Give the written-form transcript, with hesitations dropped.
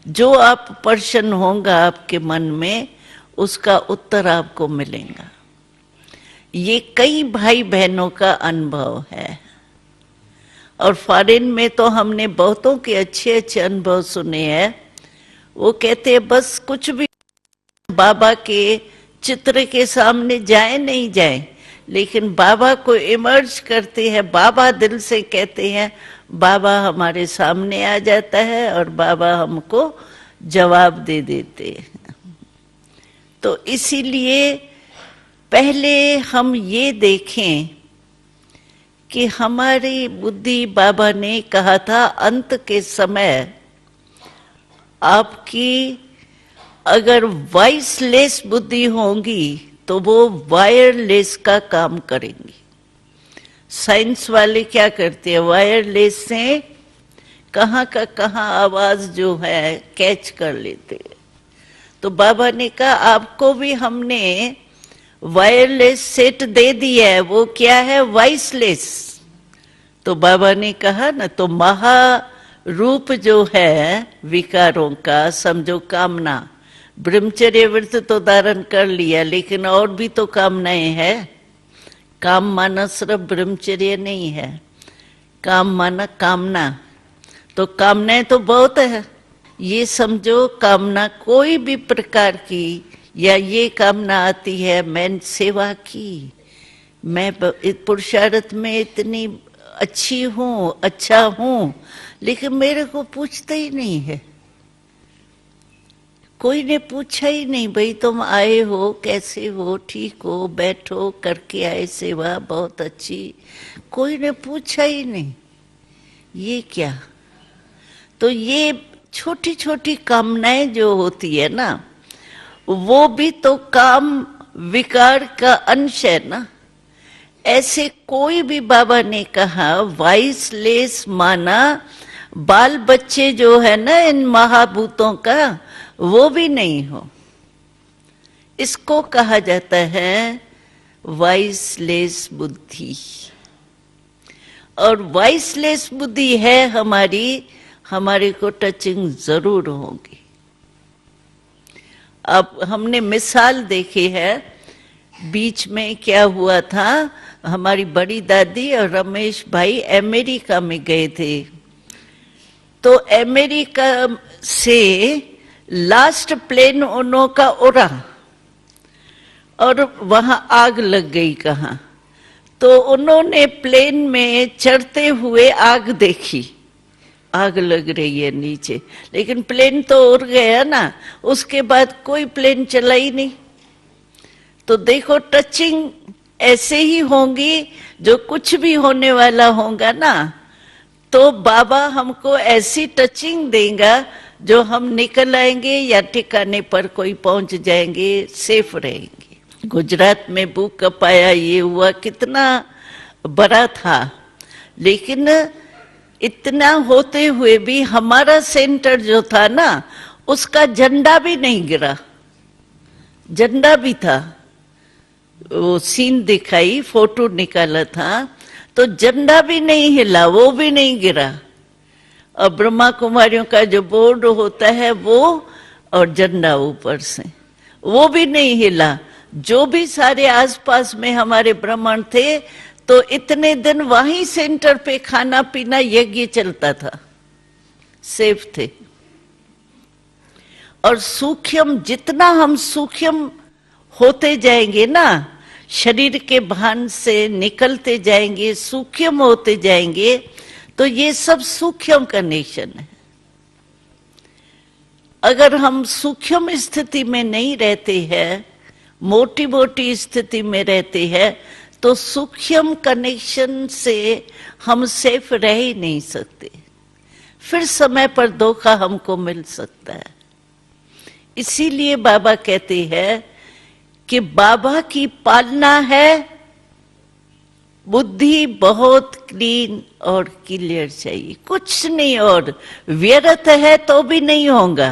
जो आप प्रश्न होगा आपके मन में, उसका उत्तर आपको मिलेगा। ये कई भाई बहनों का अनुभव है। और फॉरेन में तो हमने बहुतों के अच्छे अच्छे अनुभव सुने हैं। वो कहते हैं बस कुछ भी बाबा के चित्र के सामने जाए नहीं जाए, लेकिन बाबा को इमर्ज करते हैं, बाबा दिल से कहते हैं, बाबा हमारे सामने आ जाता है और बाबा हमको जवाब दे देते हैं। तो इसीलिए पहले हम ये देखें कि हमारी बुद्धि, बाबा ने कहा था अंत के समय आपकी अगर वॉइसलेस बुद्धि होगी तो वो वायरलेस का काम करेंगी। साइंस वाले क्या करते हैं, वायरलेस से कहाँ का कहाँ आवाज जो है कैच कर लेते हैं। तो बाबा ने कहा आपको भी हमने वायरलेस सेट दे दिया है, वो क्या है, वॉइसलेस। तो बाबा ने कहा ना, तो महारूप जो है विकारों का, समझो कामना, ब्रह्मचर्य व्रत तो धारण कर लिया, लेकिन और भी तो कामनाएं हैं। काम माना सिर्फ ब्रह्मचर्य नहीं है, काम माना कामना। तो कामनाएं तो बहुत है। ये समझो कामना कोई भी प्रकार की, या ये कामना आती है मैं सेवा की, मैं पुरुषार्थ में इतनी अच्छी हूँ, अच्छा हूँ, लेकिन मेरे को पूछते ही नहीं है। कोई ने पूछा ही नहीं, भाई तुम आए हो, कैसे हो, ठीक हो, बैठो, करके आए सेवा बहुत अच्छी, कोई ने पूछा ही नहीं। ये क्या? तो ये छोटी छोटी कामनाएं जो होती है ना, वो भी तो काम विकार का अंश है ना। ऐसे कोई भी, बाबा ने कहा वॉइसलेस माना बाल बच्चे जो है ना इन महाभूतों का, वो भी नहीं हो। इसको कहा जाता है वॉइसलेस बुद्धि। और वॉइसलेस बुद्धि है हमारी, हमारे को टचिंग जरूर होगी। अब हमने मिसाल देखी है, बीच में क्या हुआ था, हमारी बड़ी दादी और रमेश भाई अमेरिका में गए थे। तो अमेरिका से लास्ट प्लेन उन्हों का उड़ा और वहां आग लग गई कहाँ। तो उन्होंने प्लेन में चढ़ते हुए आग देखी, आग लग रही है नीचे, लेकिन प्लेन तो उड़ गया ना। उसके बाद कोई प्लेन चला ही नहीं। तो देखो टचिंग ऐसे ही होंगी, जो कुछ भी होने वाला होगा ना, तो बाबा हमको ऐसी टचिंग देगा जो हम निकल आएंगे या ठिकाने पर कोई पहुंच जाएंगे, सेफ रहेंगे। गुजरात में भूकंप आया, ये हुआ, कितना बड़ा था, लेकिन इतना होते हुए भी हमारा सेंटर जो था ना, उसका झंडा भी नहीं गिरा। झंडा भी था, वो सीन दिखाई, फोटो निकाला था, तो झंडा भी नहीं हिला, वो भी नहीं गिरा। और ब्रह्मा कुमारियों का जो बोर्ड होता है वो, और झंडा ऊपर से, वो भी नहीं हिला। जो भी सारे आसपास में हमारे ब्राह्मण थे, तो इतने दिन वहीं सेंटर पे खाना पीना यज्ञ चलता था, सेफ थे। और सूक्ष्म, जितना हम सूक्ष्म होते जाएंगे ना, शरीर के भान से निकलते जाएंगे, सूक्ष्म होते जाएंगे, तो ये सब सूक्ष्म कनेक्शन है। अगर हम सूक्ष्म स्थिति में नहीं रहते हैं, मोटी मोटी स्थिति में रहते हैं, तो सूक्ष्म कनेक्शन से हम सेफ रह ही नहीं सकते। फिर समय पर धोखा हमको मिल सकता है। इसीलिए बाबा कहते हैं कि बाबा की पालना है, बुद्धि बहुत क्लीन और क्लियर चाहिए, कुछ नहीं। और व्यर्थ है तो भी नहीं होगा।